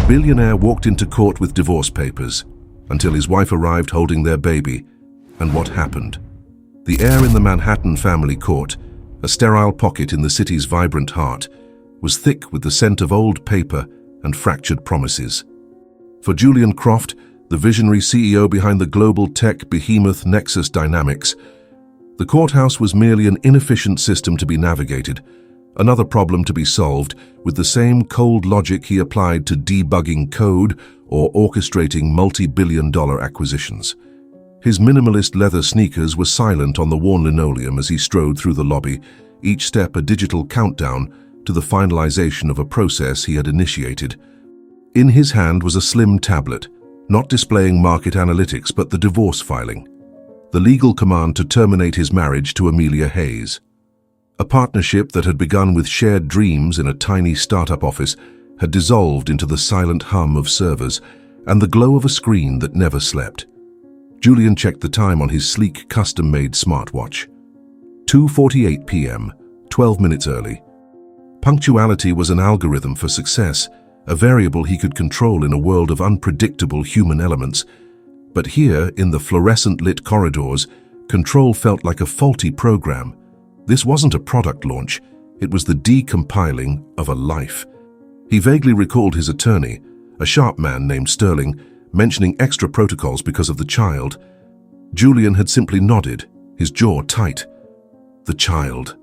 Billionaire walked into court with divorce papers until his wife arrived holding their baby. And what happened? The air in the Manhattan family court, a sterile pocket in the city's vibrant heart, was thick with the scent of old paper and fractured promises. For Julian Croft, the visionary CEO behind the global tech behemoth Nexus Dynamics, the courthouse was merely an inefficient system to be navigated, another problem to be solved with the same cold logic he applied to debugging code or orchestrating multi-billion-dollar acquisitions. His minimalist leather sneakers were silent on the worn linoleum as he strode through the lobby, each step a digital countdown to the finalization of a process he had initiated. In his hand was a slim tablet, not displaying market analytics but the divorce filing, the legal command to terminate his marriage to Amelia Hayes. A partnership that had begun with shared dreams in a tiny startup office had dissolved into the silent hum of servers and the glow of a screen that never slept. Julian checked the time on his sleek, custom-made smartwatch. 2:48 p.m., 12 minutes early. Punctuality was an algorithm for success, a variable he could control in a world of unpredictable human elements. But here, in the fluorescent-lit corridors, control felt like a faulty program. This wasn't a product launch, it was the decompiling of a life. He vaguely recalled his attorney, a sharp man named Sterling, mentioning extra protocols because of the child. Julian had simply nodded, his jaw tight. The child.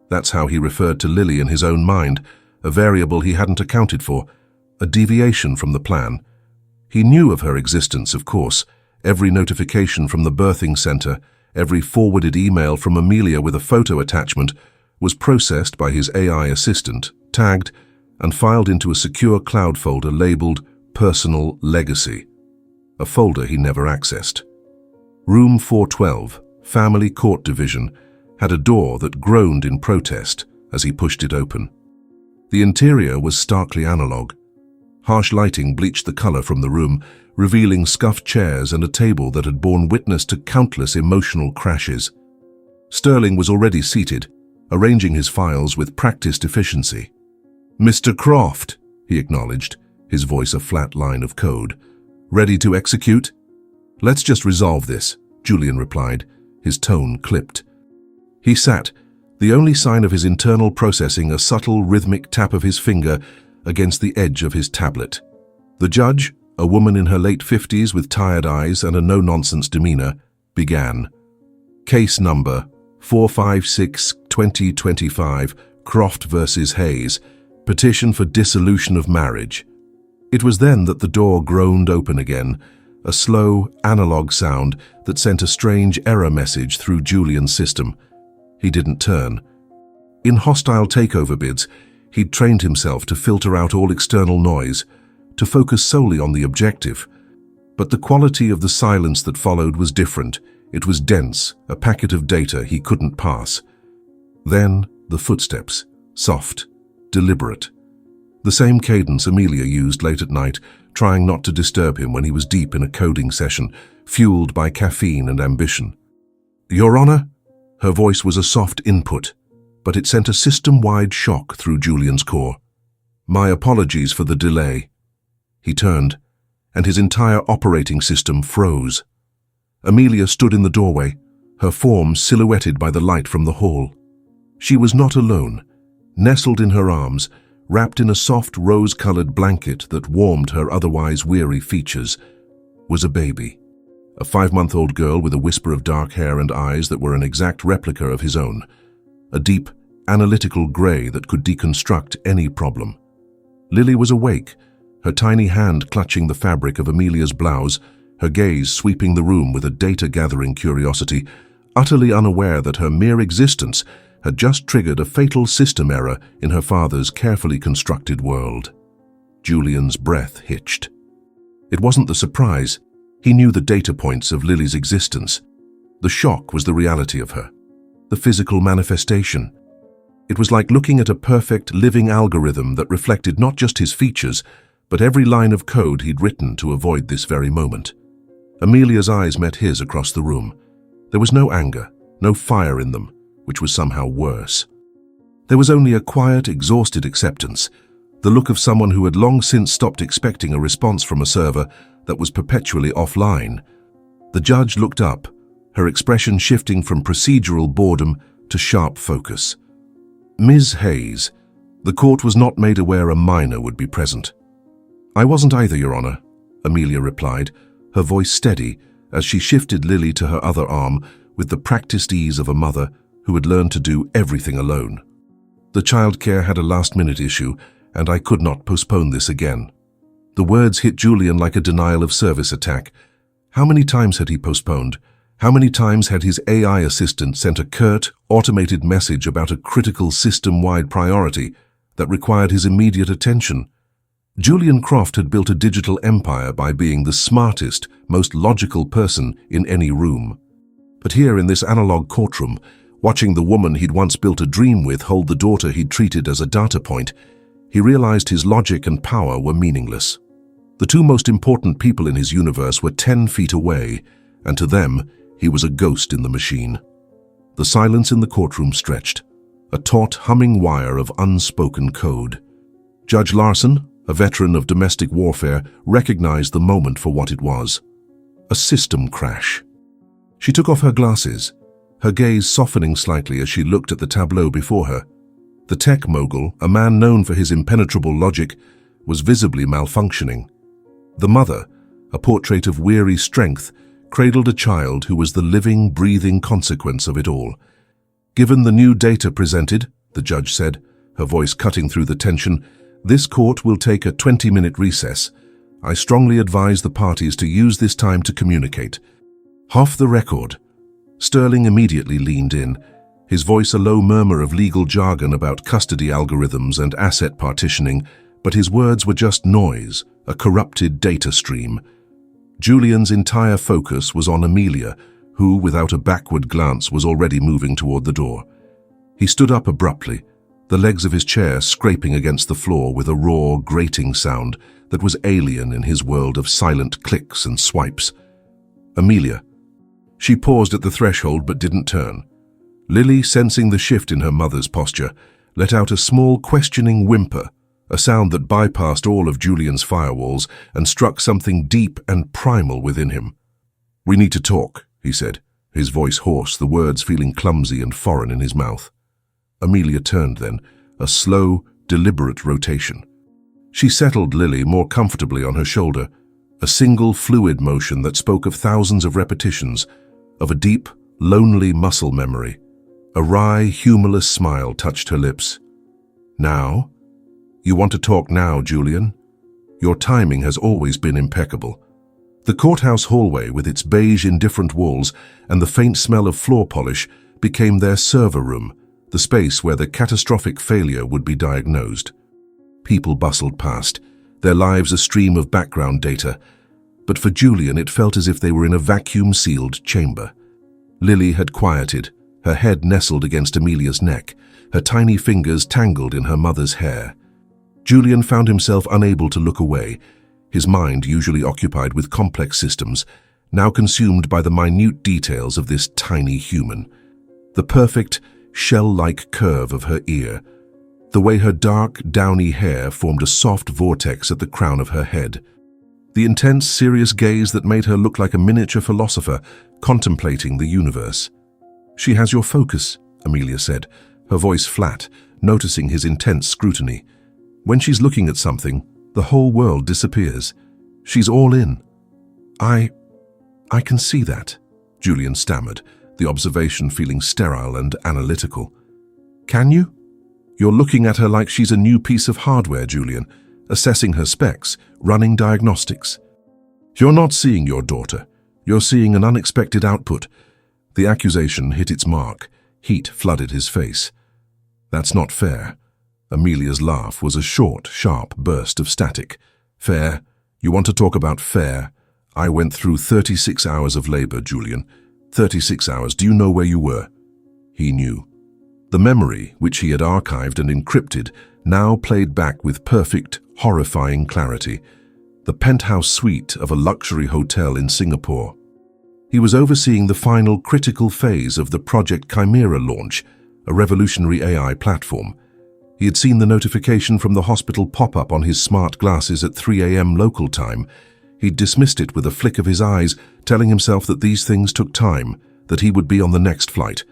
That's how he referred to Lily in his own mind, a variable he hadn't accounted for, a deviation from the plan. He knew of her existence, of course. Every notification from the birthing center, every forwarded email from Amelia with a photo attachment was processed by his AI assistant, tagged, and filed into a secure cloud folder labeled Personal Legacy, a folder he never accessed. Room 412, Family Court Division, had a door that groaned in protest as he pushed it open. The interior was starkly analog. Harsh lighting bleached the color from the room, revealing scuffed chairs and a table that had borne witness to countless emotional crashes. Sterling was already seated, arranging his files with practiced efficiency. "Mr. Croft," he acknowledged, his voice a flat line of code. "Ready to execute?" "Let's just resolve this," Julian replied, his tone clipped. He sat, the only sign of his internal processing a subtle rhythmic tap of his finger against the edge of his tablet. The judge, a woman in her late 50s with tired eyes and a no-nonsense demeanor, began. "Case number 456-2025, Croft versus Hayes, petition for dissolution of marriage." It was then that the door groaned open again, a slow, analog sound that sent a strange error message through Julian's system. He didn't turn. In hostile takeover bids, he'd trained himself to filter out all external noise, to focus solely on the objective. But the quality of the silence that followed was different. It was dense, a packet of data he couldn't pass. Then, the footsteps, soft, deliberate. The same cadence Amelia used late at night, trying not to disturb him when he was deep in a coding session, fueled by caffeine and ambition. "Your Honor?" Her voice was a soft input, but it sent a system-wide shock through Julian's core. "My apologies for the delay." He turned, and his entire operating system froze. Amelia stood in the doorway, her form silhouetted by the light from the hall. She was not alone. Nestled in her arms, wrapped in a soft rose-colored blanket that warmed her otherwise weary features, was a baby. A 5-month-old girl with a whisper of dark hair and eyes that were an exact replica of his own. A deep, analytical gray that could deconstruct any problem. Lily was awake, her tiny hand clutching the fabric of Amelia's blouse, her gaze sweeping the room with a data-gathering curiosity, utterly unaware that her mere existence had just triggered a fatal system error in her father's carefully constructed world. Julian's breath hitched. It wasn't the surprise. He knew the data points of Lily's existence. The shock was the reality of her, the physical manifestation. It was like looking at a perfect, living algorithm that reflected not just his features, but every line of code he'd written to avoid this very moment. Amelia's eyes met his across the room. There was no anger, no fire in them, which was somehow worse. There was only a quiet, exhausted acceptance, the look of someone who had long since stopped expecting a response from a server that was perpetually offline. The judge looked up, her expression shifting from procedural boredom to sharp focus. "Ms. Hayes, the court was not made aware a minor would be present." "I wasn't either, Your Honor," Amelia replied, her voice steady as she shifted Lily to her other arm with the practiced ease of a mother who had learned to do everything alone. "The childcare had a last-minute issue, and I could not postpone this again." The words hit Julian like a denial-of-service attack. How many times had he postponed? How many times had his AI assistant sent a curt, automated message about a critical system-wide priority that required his immediate attention? Julian Croft had built a digital empire by being the smartest, most logical person in any room. But here in this analog courtroom, watching the woman he'd once built a dream with hold the daughter he'd treated as a data point, he realized his logic and power were meaningless. The two most important people in his universe were 10 feet away, and to them, he was a ghost in the machine. The silence in the courtroom stretched, a taut humming wire of unspoken code. Judge Larson, a veteran of domestic warfare, recognized the moment for what it was: a system crash. She took off her glasses, her gaze softening slightly as she looked at the tableau before her. The tech mogul, a man known for his impenetrable logic, was visibly malfunctioning. The mother, a portrait of weary strength, cradled a child who was the living, breathing consequence of it all. "Given the new data presented," the judge said, her voice cutting through the tension, "this court will take a 20-minute recess. I strongly advise the parties to use this time to communicate." "Off the record." Sterling immediately leaned in, his voice a low murmur of legal jargon about custody algorithms and asset partitioning, but his words were just noise, a corrupted data stream. Julian's entire focus was on Amelia, who, without a backward glance, was already moving toward the door. He stood up abruptly, the legs of his chair scraping against the floor with a raw, grating sound that was alien in his world of silent clicks and swipes. "Amelia." She paused at the threshold but didn't turn. Lily, sensing the shift in her mother's posture, let out a small questioning whimper, a sound that bypassed all of Julian's firewalls and struck something deep and primal within him. "We need to talk," he said, his voice hoarse, the words feeling clumsy and foreign in his mouth. Amelia turned then, a slow, deliberate rotation. She settled Lily more comfortably on her shoulder, a single fluid motion that spoke of thousands of repetitions, of a deep, lonely muscle memory. A wry, humorless smile touched her lips. "Now? You want to talk now, Julian? Your timing has always been impeccable." The courthouse hallway, with its beige indifferent walls and the faint smell of floor polish, became their server room, the space where the catastrophic failure would be diagnosed. People bustled past, their lives a stream of background data, but for Julian it felt as if they were in a vacuum-sealed chamber. Lily had quieted, her head nestled against Amelia's neck, her tiny fingers tangled in her mother's hair. Julian found himself unable to look away, his mind, usually occupied with complex systems, now consumed by the minute details of this tiny human. The perfect, shell-like curve of her ear, the way her dark, downy hair formed a soft vortex at the crown of her head, the intense, serious gaze that made her look like a miniature philosopher contemplating the universe. "She has your focus," Amelia said, her voice flat, noticing his intense scrutiny. "When she's looking at something, the whole world disappears. She's all in." I can see that," Julian stammered, the observation feeling sterile and analytical. "Can you? You're looking at her like she's a new piece of hardware, Julian, assessing her specs, running diagnostics. You're not seeing your daughter. You're seeing an unexpected output." The accusation hit its mark. Heat flooded his face. "That's not fair." Amelia's laugh was a short, sharp burst of static. "Fair? You want to talk about fair? I went through 36 hours of labor, Julian. 36 hours. Do you know where you were?" He knew. The memory, which he had archived and encrypted, now played back with perfect, horrifying clarity. The penthouse suite of a luxury hotel in Singapore. He was overseeing the final critical phase of the Project Chimera launch, a revolutionary AI platform. He had seen the notification from the hospital pop up on his smart glasses at 3 a.m. local time. He'd dismissed it with a flick of his eyes, telling himself that these things took time, that he would be on the next flight.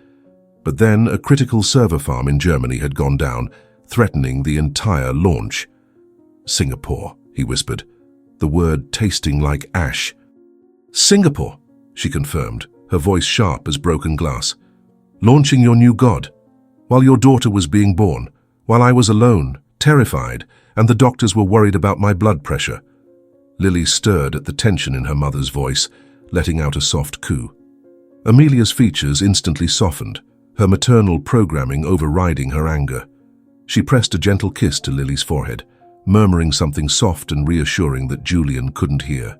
But then a critical server farm in Germany had gone down, threatening the entire launch. Singapore, he whispered, the word tasting like ash. Singapore, she confirmed, her voice sharp as broken glass. Launching your new god, while your daughter was being born, while I was alone, terrified, and the doctors were worried about my blood pressure. Lily stirred at the tension in her mother's voice, letting out a soft coo. Amelia's features instantly softened, her maternal programming overriding her anger. She pressed a gentle kiss to Lily's forehead, murmuring something soft and reassuring that Julian couldn't hear.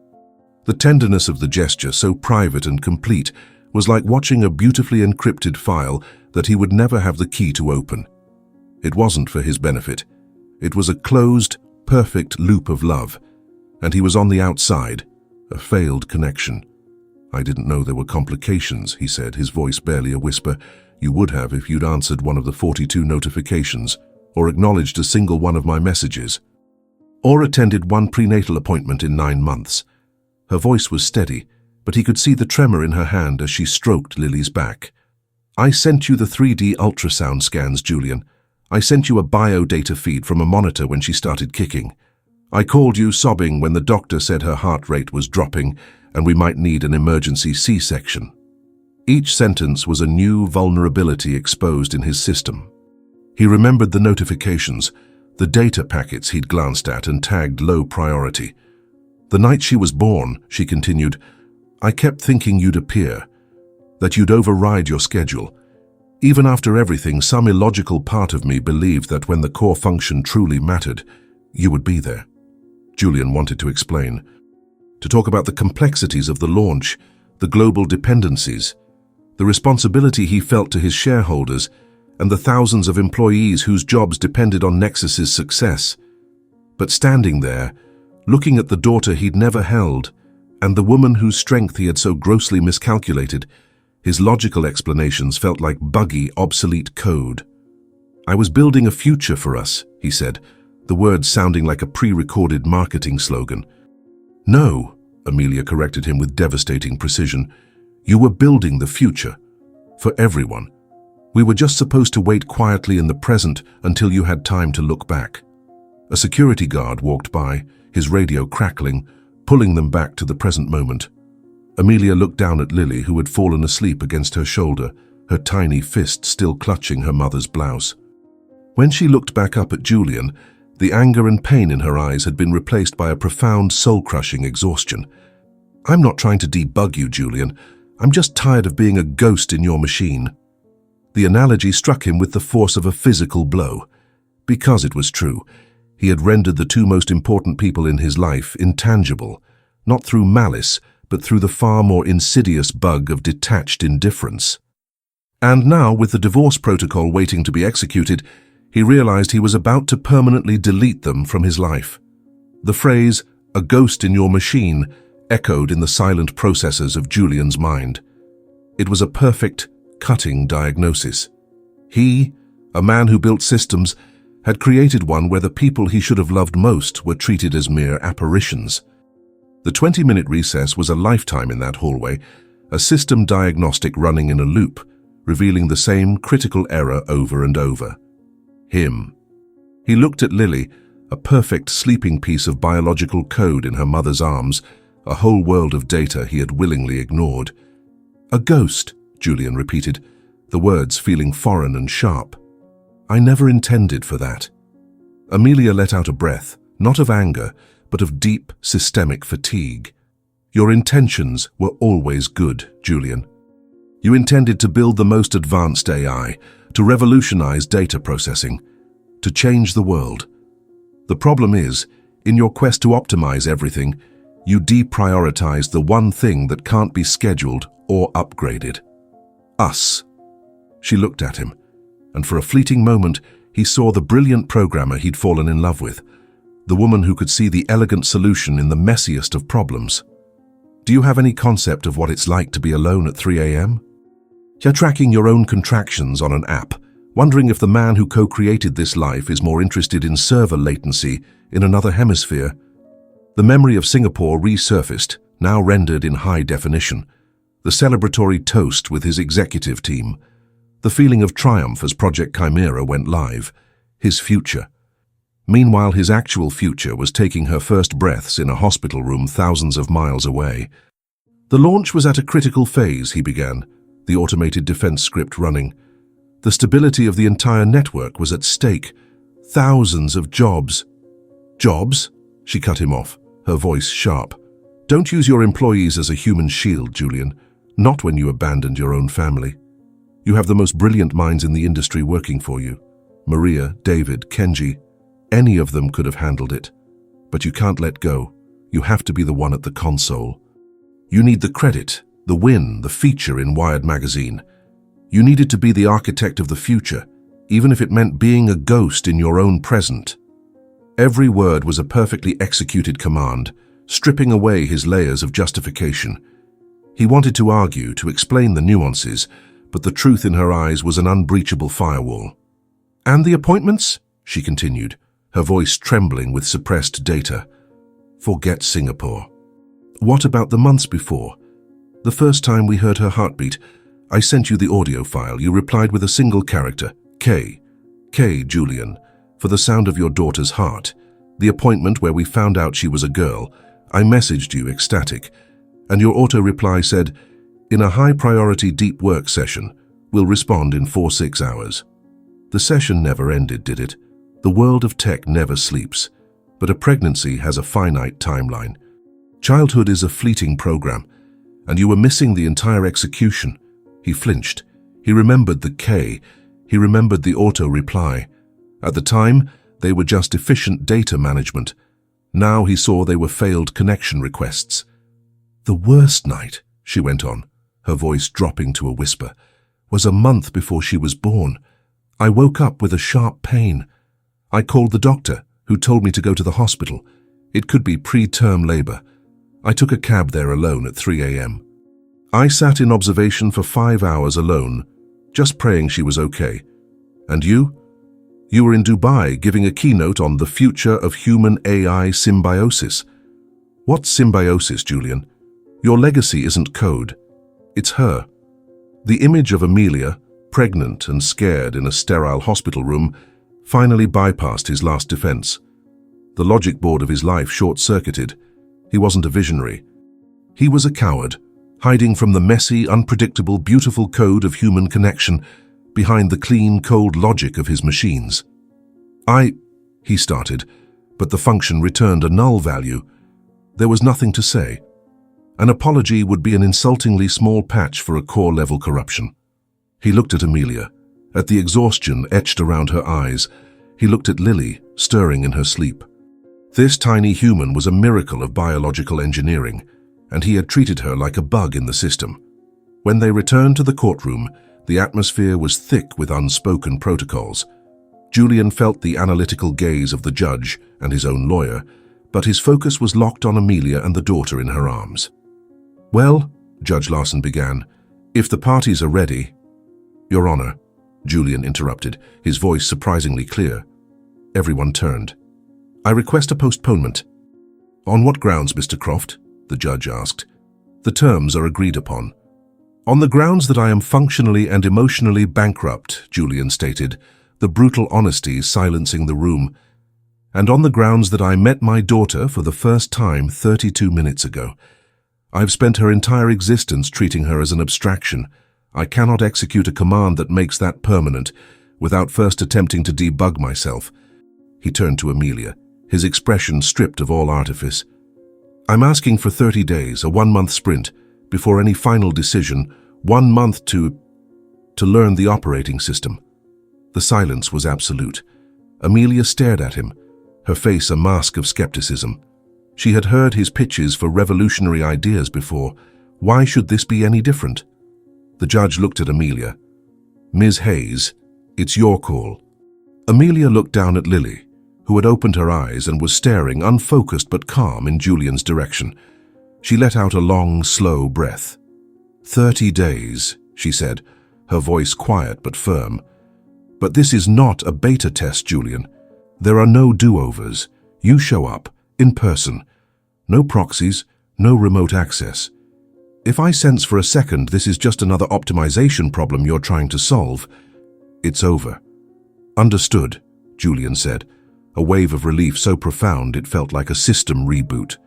The tenderness of the gesture, so private and complete, was like watching a beautifully encrypted file that he would never have the key to open. It wasn't for his benefit. It was a closed, perfect loop of love, and he was on the outside, a failed connection. I didn't know there were complications, he said, his voice barely a whisper. You would have if you'd answered one of the 42 notifications, or acknowledged a single one of my messages, or attended one prenatal appointment in 9 months. Her voice was steady, but he could see the tremor in her hand as she stroked Lily's back. I sent you the 3D ultrasound scans, Julian. I sent you a biodata feed from a monitor when she started kicking. I called you sobbing when the doctor said her heart rate was dropping and we might need an emergency C-section. Each sentence was a new vulnerability exposed in his system. He remembered the notifications, the data packets he'd glanced at and tagged low priority. The night she was born, she continued, I kept thinking you'd appear, that you'd override your schedule. Even after everything, some illogical part of me believed that when the core function truly mattered, you would be there. Julian wanted to explain, to talk about the complexities of the launch, the global dependencies, the responsibility he felt to his shareholders, and the thousands of employees whose jobs depended on Nexus's success. But standing there, looking at the daughter he'd never held, and the woman whose strength he had so grossly miscalculated, his logical explanations felt like buggy, obsolete code. I was building a future for us, he said, the words sounding like a pre-recorded marketing slogan. No, Amelia corrected him with devastating precision. You were building the future. For everyone. We were just supposed to wait quietly in the present until you had time to look back. A security guard walked by, his radio crackling, pulling them back to the present moment. Amelia looked down at Lily, who had fallen asleep against her shoulder, her tiny fist still clutching her mother's blouse. When she looked back up at Julian, the anger and pain in her eyes had been replaced by a profound, soul-crushing exhaustion. I'm not trying to debug you, Julian. I'm just tired of being a ghost in your machine. The analogy struck him with the force of a physical blow. Because it was true, he had rendered the two most important people in his life intangible, not through malice, but through the far more insidious bug of detached indifference. And now, with the divorce protocol waiting to be executed, he realized he was about to permanently delete them from his life. The phrase, "a ghost in your machine," echoed in the silent processes of Julian's mind. It was a perfect, cutting diagnosis. He, a man who built systems, had created one where the people he should have loved most were treated as mere apparitions. The 20-minute recess was a lifetime in that hallway, a system diagnostic running in a loop, revealing the same critical error over and over. Him. He looked at Lily, a perfect sleeping piece of biological code in her mother's arms, a whole world of data he had willingly ignored. A ghost, Julian repeated, the words feeling foreign and sharp. I never intended for that. Amelia let out a breath, not of anger, but of deep, systemic fatigue. Your intentions were always good, Julian. You intended to build the most advanced AI, to revolutionize data processing, to change the world. The problem is, in your quest to optimize everything, you deprioritized the one thing that can't be scheduled or upgraded. Us. She looked at him, and for a fleeting moment, he saw the brilliant programmer he'd fallen in love with, the woman who could see the elegant solution in the messiest of problems. Do you have any concept of what it's like to be alone at 3 a.m.? You're tracking your own contractions on an app, wondering if the man who co-created this life is more interested in server latency in another hemisphere. The memory of Singapore resurfaced, now rendered in high definition. The celebratory toast with his executive team. The feeling of triumph as Project Chimera went live. His future. Meanwhile, his actual future was taking her first breaths in a hospital room thousands of miles away. The launch was at a critical phase, he began, the automated defense script running. The stability of the entire network was at stake. Thousands of jobs. Jobs? She cut him off, her voice sharp. Don't use your employees as a human shield, Julian. Not when you abandoned your own family. You have the most brilliant minds in the industry working for you. Maria, David, Kenji. Any of them could have handled it. But you can't let go. You have to be the one at the console. You need the credit, the win, the feature in Wired magazine. You needed to be the architect of the future, even if it meant being a ghost in your own present. Every word was a perfectly executed command, stripping away his layers of justification. He wanted to argue, to explain the nuances, but the truth in her eyes was an unbreachable firewall. And the appointments? She continued, her voice trembling with suppressed data. Forget Singapore. What about the months before? The first time we heard her heartbeat, I sent you the audio file. You replied with a single character, K. K, Julian, for the sound of your daughter's heart. The appointment where we found out she was a girl, I messaged you ecstatic, and your auto-reply said, in a high-priority deep work session, we'll respond in 4-6 hours. The session never ended, did it? The world of tech never sleeps, but a pregnancy has a finite timeline. Childhood is a fleeting program, and you were missing the entire execution. He flinched. He remembered the K. He remembered the auto-reply. At the time, they were just efficient data management. Now he saw they were failed connection requests. The worst night, she went on, her voice dropping to a whisper, was a month before she was born. I woke up with a sharp pain. I called the doctor, who told me to go to the hospital. It could be preterm labor. I took a cab there alone at 3 a.m. I sat in observation for 5 hours alone, just praying she was okay. And you? You were in Dubai giving a keynote on the future of human-AI symbiosis. What's symbiosis, Julian? Your legacy isn't code. It's her. The image of Amelia, pregnant and scared in a sterile hospital room, finally bypassed his last defense. The logic board of his life short-circuited. He wasn't a visionary. He was a coward, hiding from the messy, unpredictable, beautiful code of human connection behind the clean, cold logic of his machines. He started, but the function returned a null value. There was nothing to say. An apology would be an insultingly small patch for a core-level corruption. He looked at Amelia, at the exhaustion etched around her eyes. He looked at Lily, stirring in her sleep. This tiny human was a miracle of biological engineering, and he had treated her like a bug in the system. When they returned to the courtroom, the atmosphere was thick with unspoken protocols. Julian felt the analytical gaze of the judge and his own lawyer, but his focus was locked on Amelia and the daughter in her arms. Well, Judge Larson began, if the parties are ready— Your Honor, Julian interrupted, his voice surprisingly clear. Everyone turned. I request a postponement. On what grounds, Mr. Croft? The judge asked. The terms are agreed upon. On the grounds that I am functionally and emotionally bankrupt, Julian stated, the brutal honesty silencing the room, and on the grounds that I met my daughter for the first time 32 minutes ago. I've spent her entire existence treating her as an abstraction. I cannot execute a command that makes that permanent without first attempting to debug myself. He turned to Amelia, his expression stripped of all artifice. I'm asking for 30 days, a 1-month sprint, before any final decision, 1 month to learn the operating system. The silence was absolute. Amelia stared at him, her face a mask of skepticism. She had heard his pitches for revolutionary ideas before. Why should this be any different? The judge looked at Amelia. Ms. Hayes, it's your call. Amelia looked down at Lily, who had opened her eyes and was staring, unfocused but calm, in Julian's direction. She let out a long, slow breath. 30 days, she said, her voice quiet but firm. But this is not a beta test, Julian. There are no do-overs. You show up, in person. No proxies, no remote access. If I sense for a second this is just another optimization problem you're trying to solve, it's over. Understood, Julian said, a wave of relief so profound it felt like a system reboot.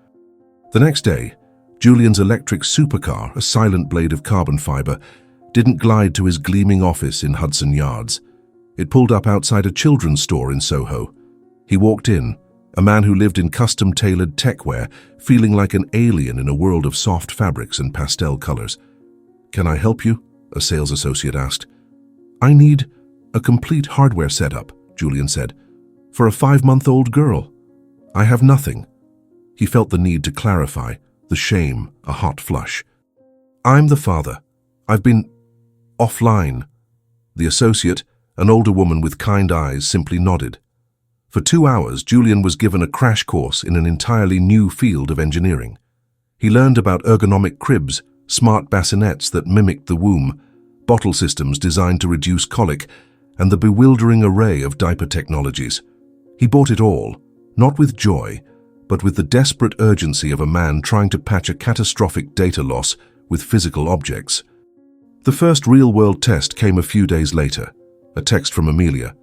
The next day, Julian's electric supercar, a silent blade of carbon fiber, didn't glide to his gleaming office in Hudson Yards. It pulled up outside a children's store in Soho. He walked in, a man who lived in custom-tailored techwear, feeling like an alien in a world of soft fabrics and pastel colors. "Can I help you?" a sales associate asked. "I need a complete hardware setup," Julian said, "for a 5-month-old girl. I have nothing." He felt the need to clarify, the shame, a hot flush. "I'm the father. I've been offline." The associate, an older woman with kind eyes, simply nodded. For 2 hours, Julian was given a crash course in an entirely new field of engineering. He learned about ergonomic cribs, smart bassinets that mimicked the womb, bottle systems designed to reduce colic, and the bewildering array of diaper technologies. He bought it all, not with joy, but with the desperate urgency of a man trying to patch a catastrophic data loss with physical objects. The first real-world test came a few days later, a text from Amelia.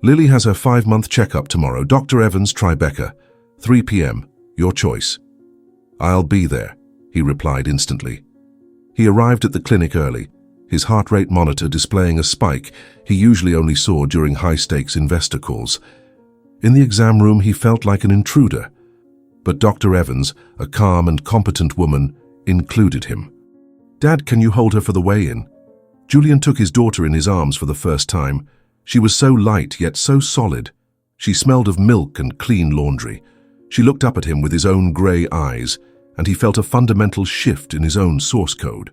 "Lily has her 5-month checkup tomorrow. Dr. Evans, Tribeca, 3 p.m. Your choice." "I'll be there," he replied instantly. He arrived at the clinic early, his heart rate monitor displaying a spike he usually only saw during high-stakes investor calls. In the exam room, he felt like an intruder, but Dr. Evans, a calm and competent woman, included him. "Dad, can you hold her for the weigh-in?" Julian took his daughter in his arms for the first time. She was so light yet so solid. She smelled of milk and clean laundry. She looked up at him with his own grey eyes, and he felt a fundamental shift in his own source code.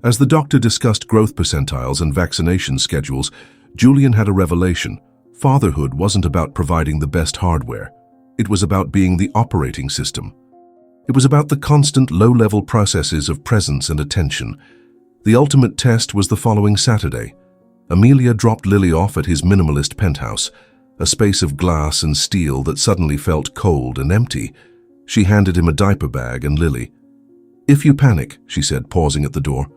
As the doctor discussed growth percentiles and vaccination schedules, Julian had a revelation. Fatherhood wasn't about providing the best hardware. It was about being the operating system. It was about the constant low-level processes of presence and attention. The ultimate test was the following Saturday. Amelia dropped Lily off at his minimalist penthouse, a space of glass and steel that suddenly felt cold and empty. She handed him a diaper bag and Lily. "If you panic," she said, pausing at the door.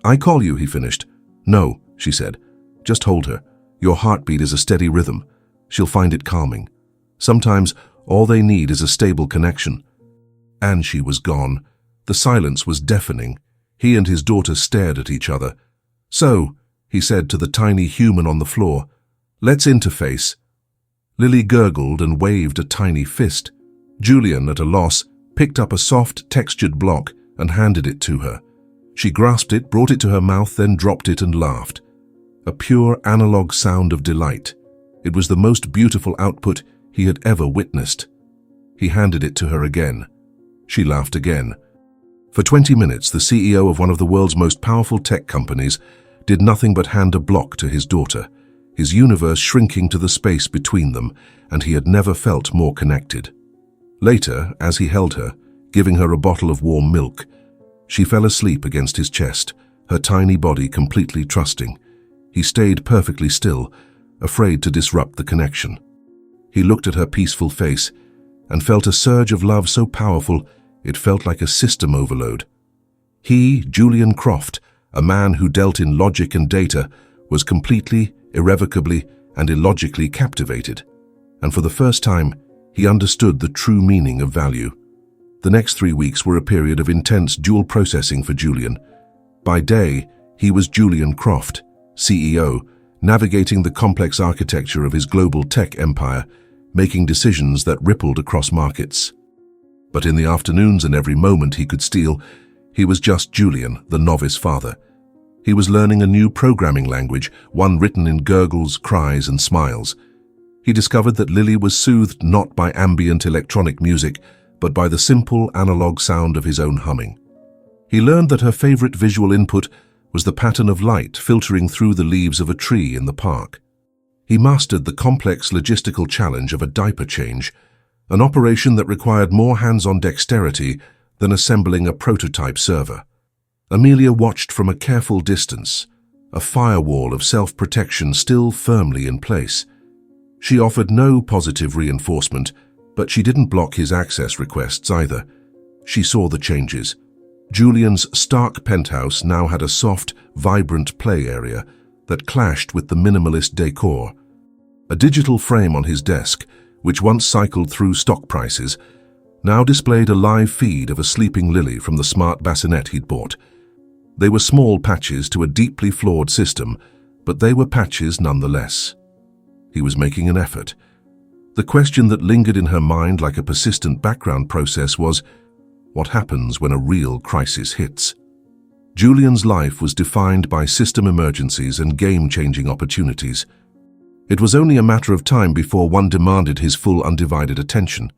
"I call you," he finished. "No," she said. "Just hold her. Your heartbeat is a steady rhythm. She'll find it calming. Sometimes all they need is a stable connection." And she was gone. The silence was deafening. He and his daughter stared at each other. "So," he said to the tiny human on the floor, "let's interface." Lily gurgled and waved a tiny fist. Julian, at a loss, picked up a soft, textured block and handed it to her. She grasped it, brought it to her mouth, then dropped it and laughed. A pure analog sound of delight. It was the most beautiful output he had ever witnessed. He handed it to her again. She laughed again. For 20 minutes, the CEO of one of the world's most powerful tech companies did nothing but hand a block to his daughter, his universe shrinking to the space between them, and he had never felt more connected. Later, as he held her, giving her a bottle of warm milk, she fell asleep against his chest, her tiny body completely trusting. He stayed perfectly still, afraid to disrupt the connection. He looked at her peaceful face and felt a surge of love so powerful it felt like a system overload. He, Julian Croft, a man who dealt in logic and data, was completely, irrevocably, and illogically captivated. And for the first time, he understood the true meaning of value. The next 3 weeks were a period of intense dual processing for Julian. By day, he was Julian Croft, CEO, navigating the complex architecture of his global tech empire, making decisions that rippled across markets. But in the afternoons and every moment he could steal, he was just Julian, the novice father. He was learning a new programming language, one written in gurgles, cries, and smiles. He discovered that Lily was soothed not by ambient electronic music, but by the simple analog sound of his own humming. He learned that her favorite visual input was the pattern of light filtering through the leaves of a tree in the park. He mastered the complex logistical challenge of a diaper change, an operation that required more hands-on dexterity than assembling a prototype server. Amelia watched from a careful distance, a firewall of self-protection still firmly in place. She offered no positive reinforcement, but she didn't block his access requests either. She saw the changes. Julian's stark penthouse now had a soft, vibrant play area that clashed with the minimalist decor. A digital frame on his desk, which once cycled through stock prices, now displayed a live feed of a sleeping Lily from the smart bassinet he'd bought. They were small patches to a deeply flawed system, but they were patches nonetheless. He was making an effort. The question that lingered in her mind like a persistent background process was, what happens when a real crisis hits? Julian's life was defined by system emergencies and game-changing opportunities. It was only a matter of time before one demanded his full undivided attention.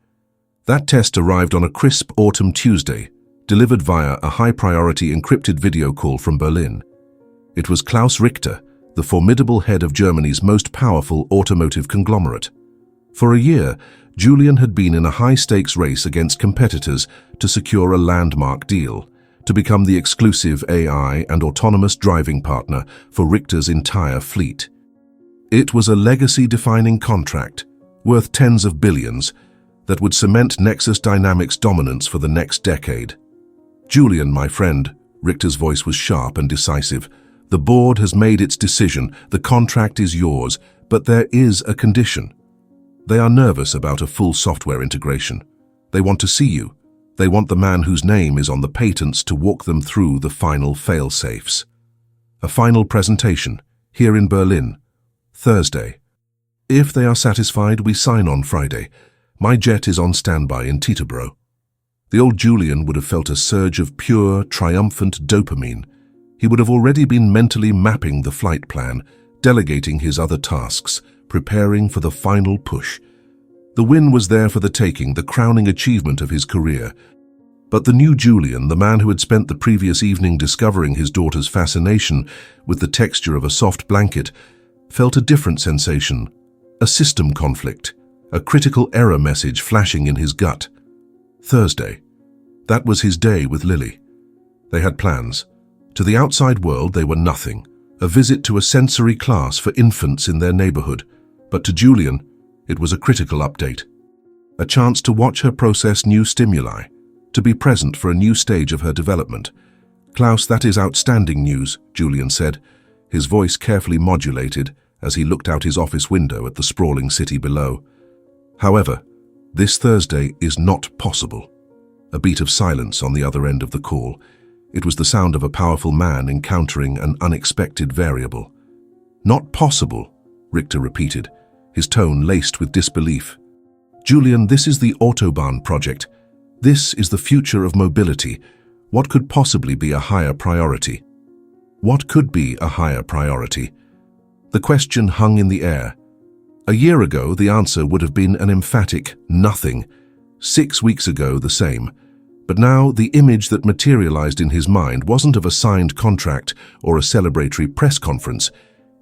That test arrived on a crisp autumn Tuesday, delivered via a high-priority encrypted video call from Berlin. It was Klaus Richter, the formidable head of Germany's most powerful automotive conglomerate. For a year, Julian had been in a high-stakes race against competitors to secure a landmark deal, to become the exclusive AI and autonomous driving partner for Richter's entire fleet. It was a legacy-defining contract, worth tens of billions, that would cement Nexus Dynamics' dominance for the next decade. Julian, my friend, Richter's voice was sharp and decisive. The board has made its decision. The contract is yours, but there is a condition. They are nervous about a full software integration. They want to see you. They want the man whose name is on the patents to walk them through the final fail-safes. A final presentation, here in Berlin, Thursday. If they are satisfied, we sign on Friday. My jet is on standby in Teterboro. The old Julian would have felt a surge of pure, triumphant dopamine. He would have already been mentally mapping the flight plan, delegating his other tasks, preparing for the final push. The win was there for the taking, the crowning achievement of his career. But the new Julian, the man who had spent the previous evening discovering his daughter's fascination with the texture of a soft blanket, felt a different sensation, a system conflict, a critical error message flashing in his gut. Thursday. That was his day with Lily. They had plans. To the outside world, they were nothing, a visit to a sensory class for infants in their neighborhood. But to Julian, it was a critical update. A chance to watch her process new stimuli, to be present for a new stage of her development. Klaus, that is outstanding news, Julian said, his voice carefully modulated as he looked out his office window at the sprawling city below. However, this Thursday is not possible. A beat of silence on the other end of the call. It was the sound of a powerful man encountering an unexpected variable. Not possible, Richter repeated, his tone laced with disbelief. Julian, this is the Autobahn project. This is the future of mobility. What could possibly be a higher priority? What could be a higher priority? The question hung in the air. A year ago, the answer would have been an emphatic nothing. 6 weeks ago, the same. But now, the image that materialized in his mind wasn't of a signed contract or a celebratory press conference.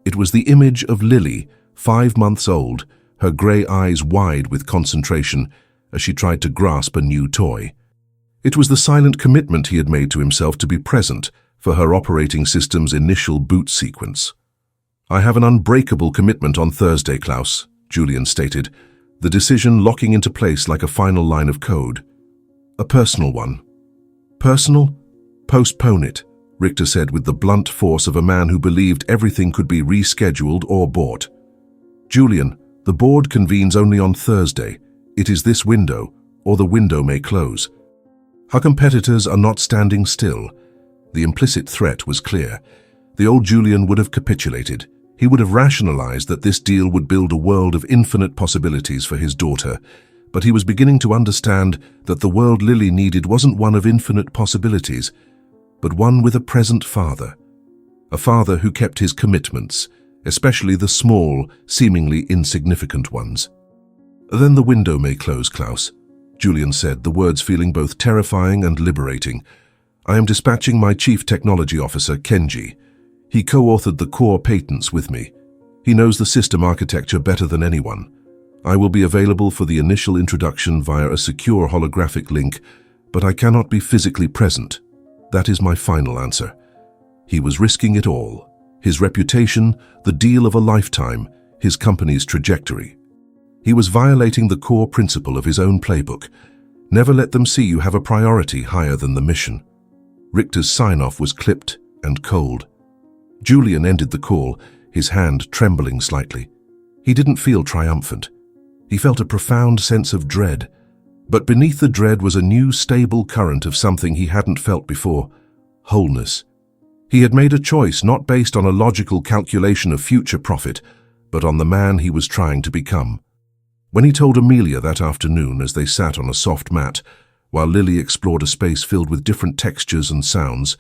It was the image of Lily, 5 months old, her grey eyes wide with concentration as she tried to grasp a new toy. It was the silent commitment he had made to himself to be present for her operating system's initial boot sequence. I have an unbreakable commitment on Thursday, Klaus, Julian stated, the decision locking into place like a final line of code. A personal one. Personal? Postpone it, Richter said with the blunt force of a man who believed everything could be rescheduled or bought. Julian, the board convenes only on Thursday. It is this window, or the window may close. Our competitors are not standing still. The implicit threat was clear. The old Julian would have capitulated. He would have rationalized that this deal would build a world of infinite possibilities for his daughter, but he was beginning to understand that the world Lily needed wasn't one of infinite possibilities, but one with a present father. A father who kept his commitments, especially the small, seemingly insignificant ones. Then the window may close, Klaus, Julian said, the words feeling both terrifying and liberating. I am dispatching my chief technology officer, Kenji. He co-authored the core patents with me. He knows the system architecture better than anyone. I will be available for the initial introduction via a secure holographic link, but I cannot be physically present. That is my final answer. He was risking it all. His reputation, the deal of a lifetime, his company's trajectory. He was violating the core principle of his own playbook. Never let them see you have a priority higher than the mission. Richter's sign-off was clipped and cold. Julian ended the call, his hand trembling slightly. He didn't feel triumphant. He felt a profound sense of dread. But beneath the dread was a new, stable current of something he hadn't felt before: wholeness. He had made a choice not based on a logical calculation of future profit, but on the man he was trying to become. When he told Amelia that afternoon as they sat on a soft mat, while Lily explored a space filled with different textures and sounds,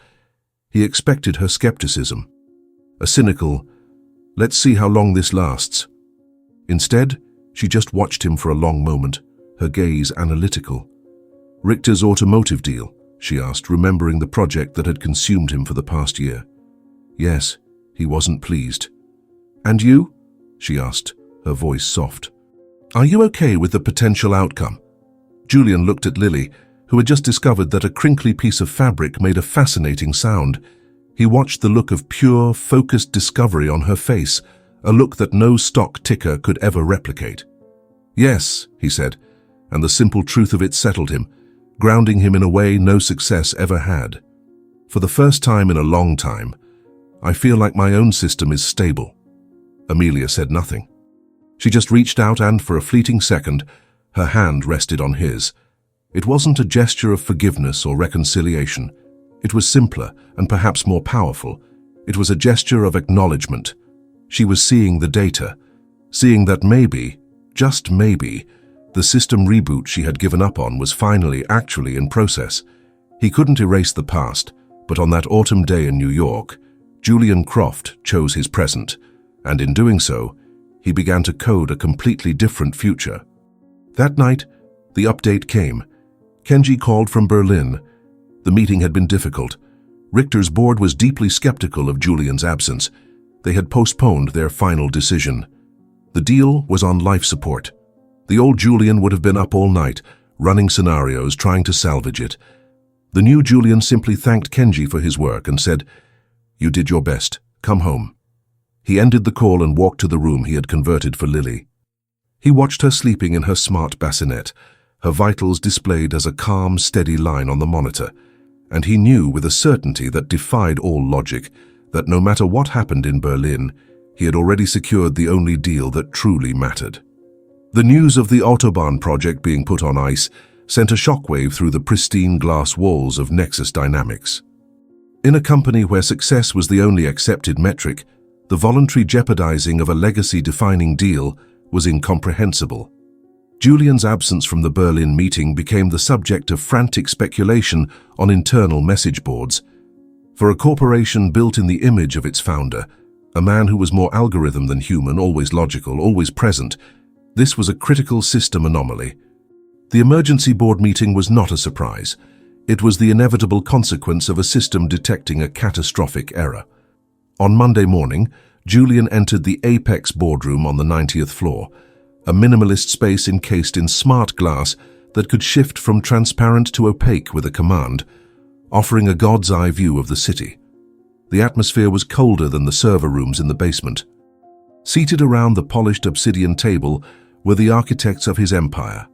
he expected her skepticism. A cynical, "Let's see how long this lasts." Instead, she just watched him for a long moment, her gaze analytical. "Richter's automotive deal?" she asked, remembering the project that had consumed him for the past year. Yes, he wasn't pleased. "And you?" she asked, her voice soft. "Are you okay with the potential outcome?" Julian looked at Lily, who had just discovered that a crinkly piece of fabric made a fascinating sound. He watched the look of pure, focused discovery on her face, a look that no stock ticker could ever replicate. "Yes," he said, and the simple truth of it settled him, grounding him in a way no success ever had. "For the first time in a long time, I feel like my own system is stable." Amelia said nothing. She just reached out and, for a fleeting second, her hand rested on his. It wasn't a gesture of forgiveness or reconciliation. It was simpler and perhaps more powerful. It was a gesture of acknowledgement. She was seeing the data, seeing that maybe, just maybe, the system reboot she had given up on was finally actually in process. He couldn't erase the past, but on that autumn day in New York, Julian Croft chose his present, and in doing so, he began to code a completely different future. That night, the update came. Kenji called from Berlin. The meeting had been difficult. Richter's board was deeply skeptical of Julian's absence. They had postponed their final decision. The deal was on life support. The old Julian would have been up all night, running scenarios, trying to salvage it. The new Julian simply thanked Kenji for his work and said, "You did your best. Come home." He ended the call and walked to the room he had converted for Lily. He watched her sleeping in her smart bassinet, her vitals displayed as a calm, steady line on the monitor, and he knew with a certainty that defied all logic that no matter what happened in Berlin, he had already secured the only deal that truly mattered. The news of the Autobahn project being put on ice sent a shockwave through the pristine glass walls of Nexus Dynamics. In a company where success was the only accepted metric, the voluntary jeopardizing of a legacy-defining deal was incomprehensible. Julian's absence from the Berlin meeting became the subject of frantic speculation on internal message boards. For a corporation built in the image of its founder, a man who was more algorithm than human, always logical, always present, this was a critical system anomaly. The emergency board meeting was not a surprise. It was the inevitable consequence of a system detecting a catastrophic error. On Monday morning, Julian entered the Apex boardroom on the 90th floor, a minimalist space encased in smart glass that could shift from transparent to opaque with a command, offering a god's-eye view of the city. The atmosphere was colder than the server rooms in the basement. Seated around the polished obsidian table were the architects of his empire.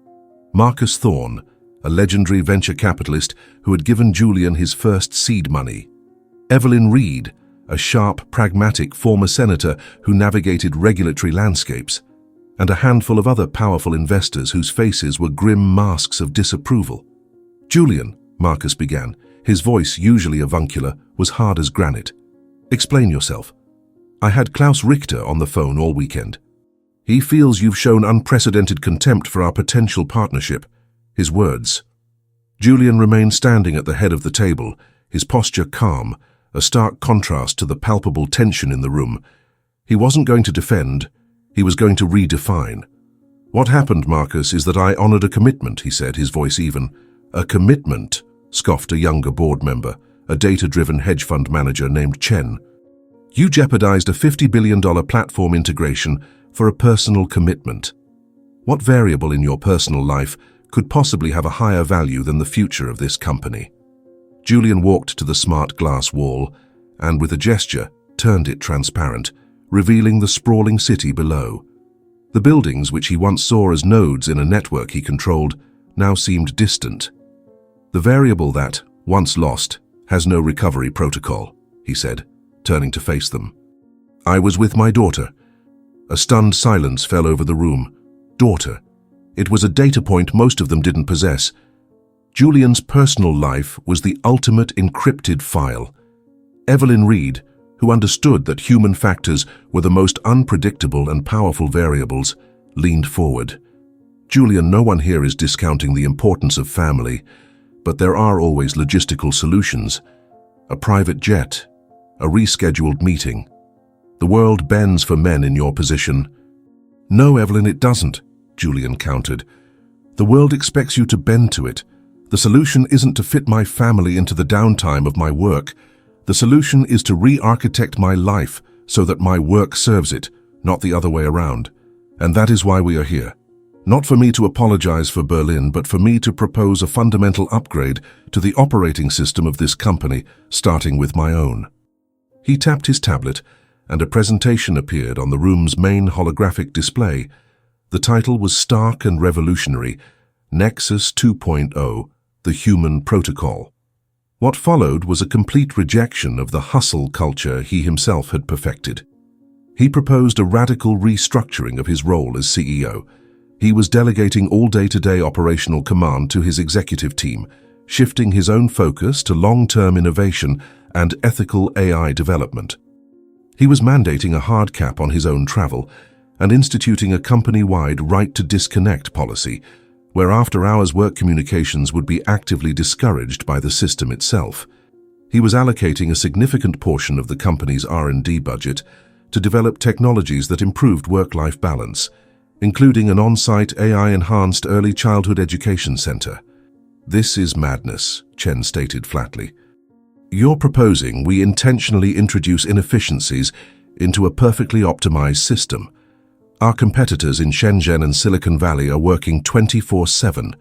Marcus Thorne, a legendary venture capitalist who had given Julian his first seed money. Evelyn Reed, a sharp, pragmatic former senator who navigated regulatory landscapes, and a handful of other powerful investors whose faces were grim masks of disapproval. "Julian," Marcus began, his voice, usually avuncular, was hard as granite. "Explain yourself. I had Klaus Richter on the phone all weekend. He feels you've shown unprecedented contempt for our potential partnership." His words. Julian remained standing at the head of the table, his posture calm, a stark contrast to the palpable tension in the room. He wasn't going to defend, he was going to redefine. "What happened, Marcus, is that I honored a commitment," he said, his voice even. "A commitment," scoffed a younger board member, a data-driven hedge fund manager named Chen. "You jeopardized a $50 billion platform integration for a personal commitment. What variable in your personal life could possibly have a higher value than the future of this company?" Julian walked to the smart glass wall, and with a gesture, turned it transparent, revealing the sprawling city below. The buildings, which he once saw as nodes in a network he controlled, now seemed distant. "The variable that, once lost, has no recovery protocol," he said, turning to face them. "I was with my daughter." A stunned silence fell over the room. Daughter. It was a data point most of them didn't possess. Julian's personal life was the ultimate encrypted file. Evelyn Reed, who understood that human factors were the most unpredictable and powerful variables, leaned forward. "Julian, no one here is discounting the importance of family, but there are always logistical solutions. A private jet, a rescheduled meeting. The world bends for men in your position." "No, Evelyn, it doesn't," Julian countered. "The world expects you to bend to it. The solution isn't to fit my family into the downtime of my work. The solution is to re-architect my life so that my work serves it, not the other way around. And that is why we are here. Not for me to apologize for Berlin, but for me to propose a fundamental upgrade to the operating system of this company, starting with my own." He tapped his tablet, and a presentation appeared on the room's main holographic display. The title was stark and revolutionary: Nexus 2.0, The Human Protocol. What followed was a complete rejection of the hustle culture he himself had perfected. He proposed a radical restructuring of his role as CEO. He was delegating all day-to-day operational command to his executive team, shifting his own focus to long-term innovation and ethical AI development. He was mandating a hard cap on his own travel and instituting a company-wide right-to-disconnect policy, where after-hours work communications would be actively discouraged by the system itself. He was allocating a significant portion of the company's R&D budget to develop technologies that improved work-life balance, including an on-site AI-enhanced early childhood education center. "This is madness," Chen stated flatly. "You're proposing we intentionally introduce inefficiencies into a perfectly optimized system. Our competitors in Shenzhen and Silicon Valley are working 24/7.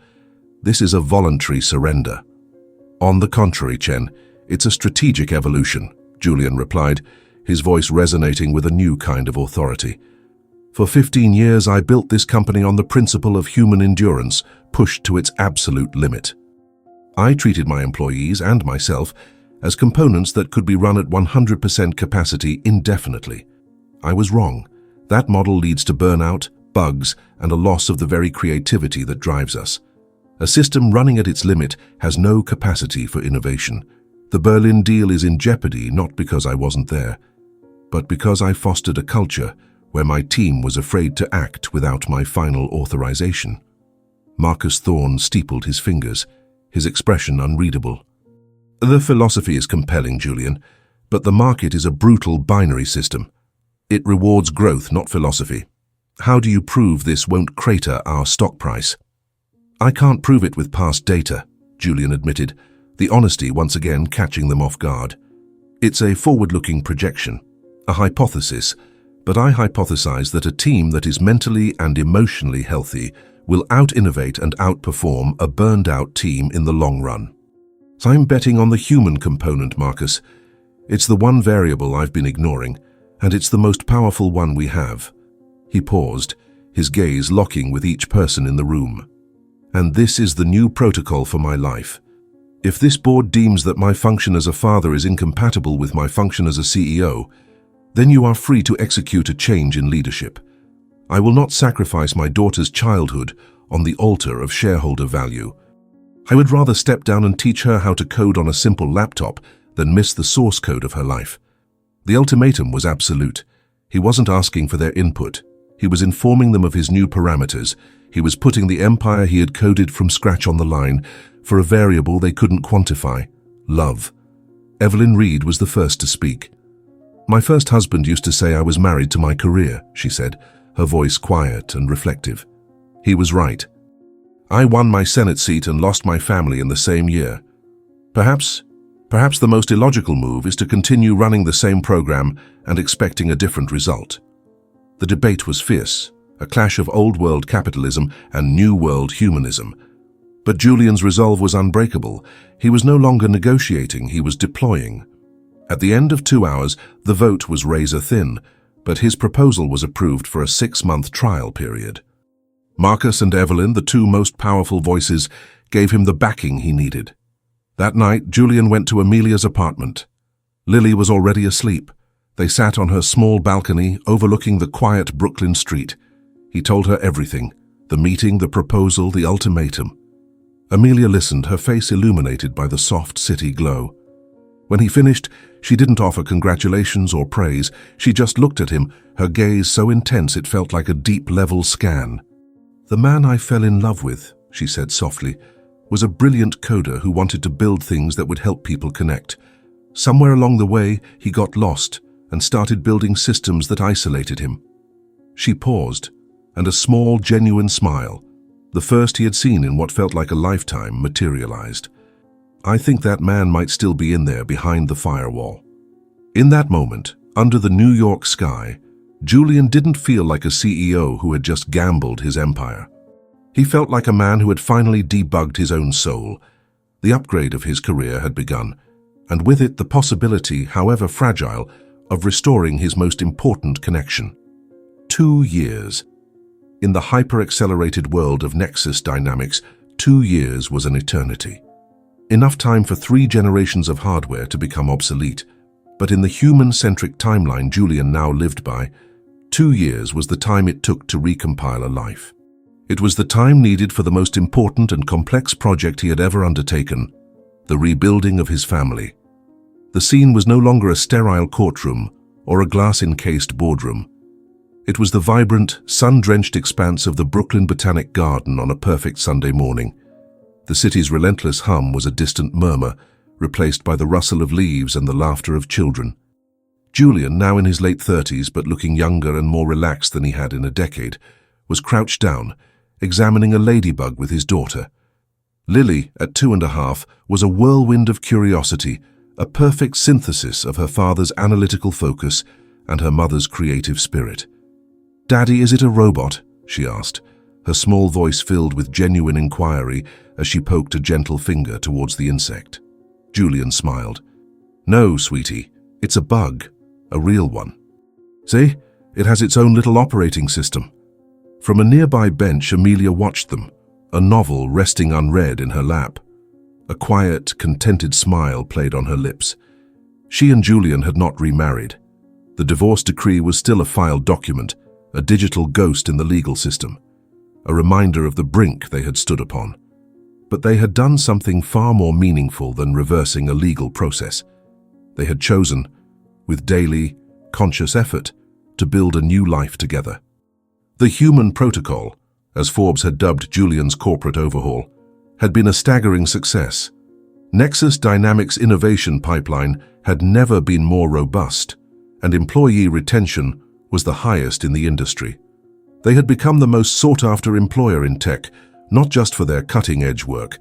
This is a voluntary surrender." "On the contrary, Chen, it's a strategic evolution," Julian replied, his voice resonating with a new kind of authority. "For 15 years, I built this company on the principle of human endurance, pushed to its absolute limit. I treated my employees and myself as components that could be run at 100% capacity indefinitely. I was wrong. That model leads to burnout, bugs, and a loss of the very creativity that drives us. A system running at its limit has no capacity for innovation. The Berlin deal is in jeopardy not because I wasn't there, but because I fostered a culture where my team was afraid to act without my final authorization." Marcus Thorne steepled his fingers, his expression unreadable. "The philosophy is compelling, Julian, but the market is a brutal binary system. It rewards growth, not philosophy. How do you prove this won't crater our stock price?" "I can't prove it with past data," Julian admitted, the honesty once again catching them off guard. "It's a forward-looking projection, a hypothesis, but I hypothesize that a team that is mentally and emotionally healthy will out-innovate and outperform a burned-out team in the long run. So I'm betting on the human component, Marcus. It's the one variable I've been ignoring, and it's the most powerful one we have." He paused, his gaze locking with each person in the room. "And this is the new protocol for my life. If this board deems that my function as a father is incompatible with my function as a CEO, then you are free to execute a change in leadership. I will not sacrifice my daughter's childhood on the altar of shareholder value. I would rather step down and teach her how to code on a simple laptop than miss the source code of her life." The ultimatum was absolute. He wasn't asking for their input. He was informing them of his new parameters. He was putting the empire he had coded from scratch on the line for a variable they couldn't quantify: love. Evelyn Reed was the first to speak. "My first husband used to say I was married to my career," she said, her voice quiet and reflective. "He was right. I won my Senate seat and lost my family in the same year. Perhaps the most illogical move is to continue running the same program and expecting a different result." The debate was fierce, a clash of old-world capitalism and new-world humanism. But Julian's resolve was unbreakable. He was no longer negotiating, he was deploying. At the end of 2 hours, the vote was razor thin, but his proposal was approved for a 6-month trial period. Marcus and Evelyn, the two most powerful voices, gave him the backing he needed. That night, Julian went to Amelia's apartment. Lily was already asleep. They sat on her small balcony overlooking the quiet Brooklyn street. He told her everything: the meeting, the proposal, the ultimatum. Amelia listened, her face illuminated by the soft city glow. When he finished, she didn't offer congratulations or praise. She just looked at him, her gaze so intense it felt like a deep-level scan. "The man I fell in love with," she said softly, "was a brilliant coder who wanted to build things that would help people connect. Somewhere along the way, he got lost and started building systems that isolated him." She paused, and a small, genuine smile, the first he had seen in what felt like a lifetime, materialized. "I think that man might still be in there behind the firewall." In that moment, under the New York sky, Julian didn't feel like a CEO who had just gambled his empire. He felt like a man who had finally debugged his own soul. The upgrade of his career had begun, and with it the possibility, however fragile, of restoring his most important connection. 2 years. In the hyper-accelerated world of Nexus dynamics, 2 years was an eternity. Enough time for 3 generations of hardware to become obsolete. But in the human-centric timeline Julian now lived by, 2 years was the time it took to recompile a life. It was the time needed for the most important and complex project he had ever undertaken, the rebuilding of his family. The scene was no longer a sterile courtroom or a glass-encased boardroom. It was the vibrant, sun-drenched expanse of the Brooklyn Botanic Garden on a perfect Sunday morning. The city's relentless hum was a distant murmur, replaced by the rustle of leaves and the laughter of children. Julian, now in his late 30s but looking younger and more relaxed than he had in a decade, was crouched down, examining a ladybug with his daughter. Lily, at 2.5, was a whirlwind of curiosity, a perfect synthesis of her father's analytical focus and her mother's creative spirit. "Daddy, is it a robot?" she asked, her small voice filled with genuine inquiry as she poked a gentle finger towards the insect. Julian smiled. "No, sweetie, it's a bug, a real one. See, it has its own little operating system." From a nearby bench, Amelia watched them, a novel resting unread in her lap. A quiet, contented smile played on her lips. She and Julian had not remarried. The divorce decree was still a filed document, a digital ghost in the legal system, a reminder of the brink they had stood upon. But they had done something far more meaningful than reversing a legal process. They had chosen, with daily, conscious effort, to build a new life together. The Human Protocol, as Forbes had dubbed Julian's corporate overhaul, had been a staggering success. Nexus Dynamics' innovation pipeline had never been more robust, and employee retention was the highest in the industry. They had become the most sought-after employer in tech, not just for their cutting-edge work,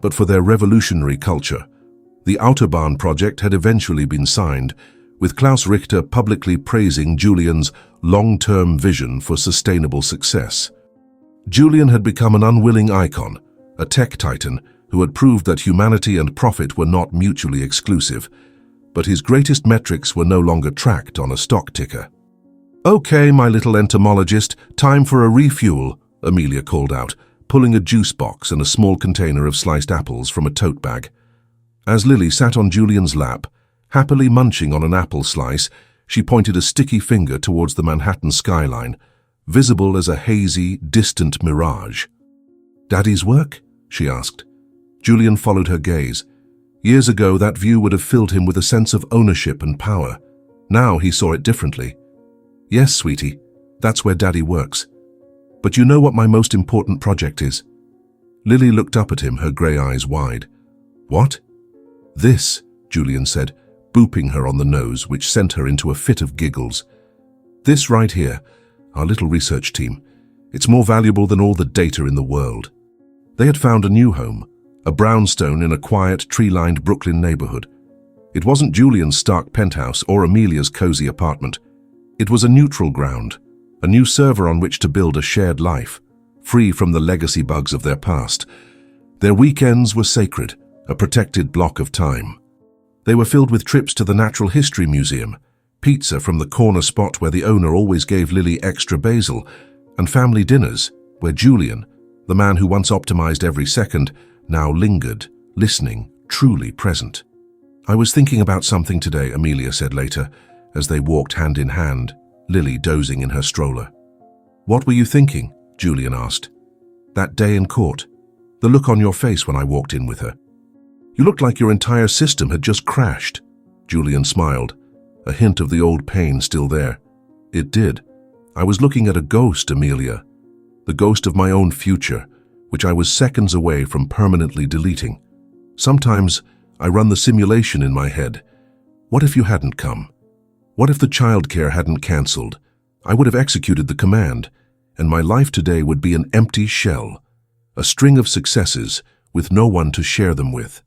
but for their revolutionary culture. The Autobahn project had eventually been signed, with Klaus Richter publicly praising Julian's long-term vision for sustainable success. Julian had become an unwilling icon, a tech titan who had proved that humanity and profit were not mutually exclusive, but his greatest metrics were no longer tracked on a stock ticker. "Okay, my little entomologist, time for a refuel," Amelia called out, pulling a juice box and a small container of sliced apples from a tote bag. As Lily sat on Julian's lap, happily munching on an apple slice, she pointed a sticky finger towards the Manhattan skyline, visible as a hazy, distant mirage. "Daddy's work?" she asked. Julian followed her gaze. Years ago, that view would have filled him with a sense of ownership and power. Now he saw it differently. "Yes, sweetie, that's where Daddy works. But you know what my most important project is?" Lily looked up at him, her grey eyes wide. "What?" "This," Julian said, booping her on the nose, which sent her into a fit of giggles. "This right here, our little research team. It's more valuable than all the data in the world." They had found a new home, a brownstone in a quiet, tree-lined Brooklyn neighborhood. It wasn't Julian's stark penthouse or Amelia's cozy apartment. It was a neutral ground, a new server on which to build a shared life, free from the legacy bugs of their past. Their weekends were sacred, a protected block of time. They were filled with trips to the Natural History Museum, pizza from the corner spot where the owner always gave Lily extra basil, and family dinners where Julian, the man who once optimized every second, now lingered, listening, truly present. "I was thinking about something today," Amelia said later, as they walked hand in hand, Lily dozing in her stroller. "What were you thinking?" Julian asked. "That day in court. The look on your face when I walked in with her. You looked like your entire system had just crashed." Julian smiled, a hint of the old pain still there. "It did. I was looking at a ghost, Amelia. The ghost of my own future, which I was seconds away from permanently deleting. Sometimes I run the simulation in my head. What if you hadn't come? What if the childcare hadn't cancelled? I would have executed the command, and my life today would be an empty shell, a string of successes with no one to share them with.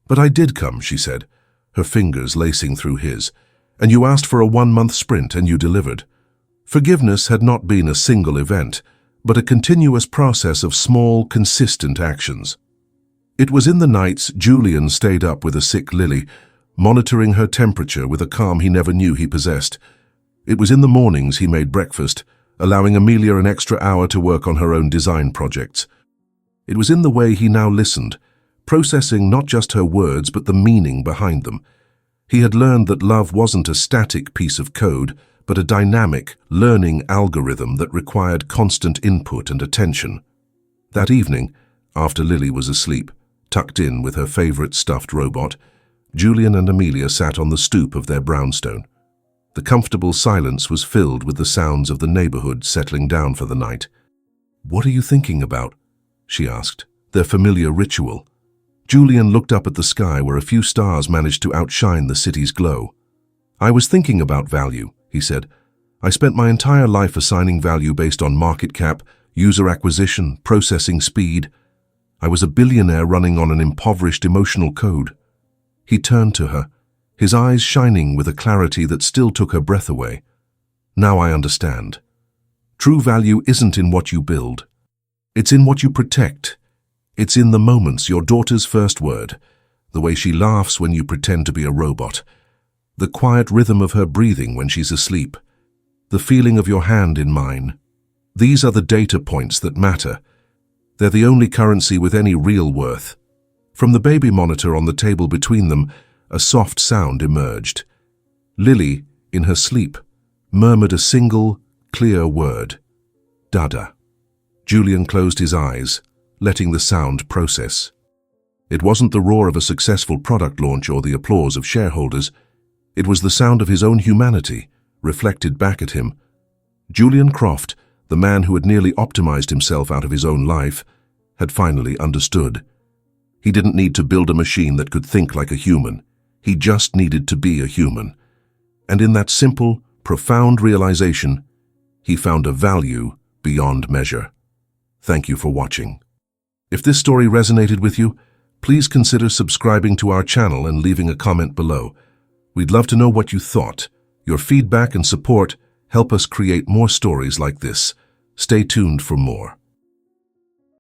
But I did come," she said, her fingers lacing through his, "and you asked for a 1-month sprint and you delivered. Forgiveness had not been a single event, but a continuous process of small, consistent actions." It was in the nights Julian stayed up with a sick Lily, monitoring her temperature with a calm he never knew he possessed. It was in the mornings he made breakfast, allowing Amelia an extra hour to work on her own design projects. It was in the way he now listened, processing not just her words but the meaning behind them. He had learned that love wasn't a static piece of code, but a dynamic, learning algorithm that required constant input and attention. That evening, after Lily was asleep, tucked in with her favorite stuffed robot, Julian and Amelia sat on the stoop of their brownstone. The comfortable silence was filled with the sounds of the neighborhood settling down for the night. "What are you thinking about?" she asked, their familiar ritual. Julian looked up at the sky where a few stars managed to outshine the city's glow. "I was thinking about value," he said. "I spent my entire life assigning value based on market cap, user acquisition, processing speed. I was a billionaire running on an impoverished emotional code." He turned to her, his eyes shining with a clarity that still took her breath away. "Now I understand. True value isn't in what you build. It's in what you protect. It's in the moments, your daughter's first word, the way she laughs when you pretend to be a robot, the quiet rhythm of her breathing when she's asleep, the feeling of your hand in mine. These are the data points that matter. They're the only currency with any real worth." From the baby monitor on the table between them, a soft sound emerged. Lily, in her sleep, murmured a single, clear word. "Dada." Julian closed his eyes, letting the sound process. It wasn't the roar of a successful product launch or the applause of shareholders. It was the sound of his own humanity, reflected back at him. Julian Croft, the man who had nearly optimized himself out of his own life, had finally understood. He didn't need to build a machine that could think like a human. He just needed to be a human. And in that simple, profound realization, he found a value beyond measure. Thank you for watching. If this story resonated with you, please consider subscribing to our channel and leaving a comment below. We'd love to know what you thought. Your feedback and support help us create more stories like this. Stay tuned for more.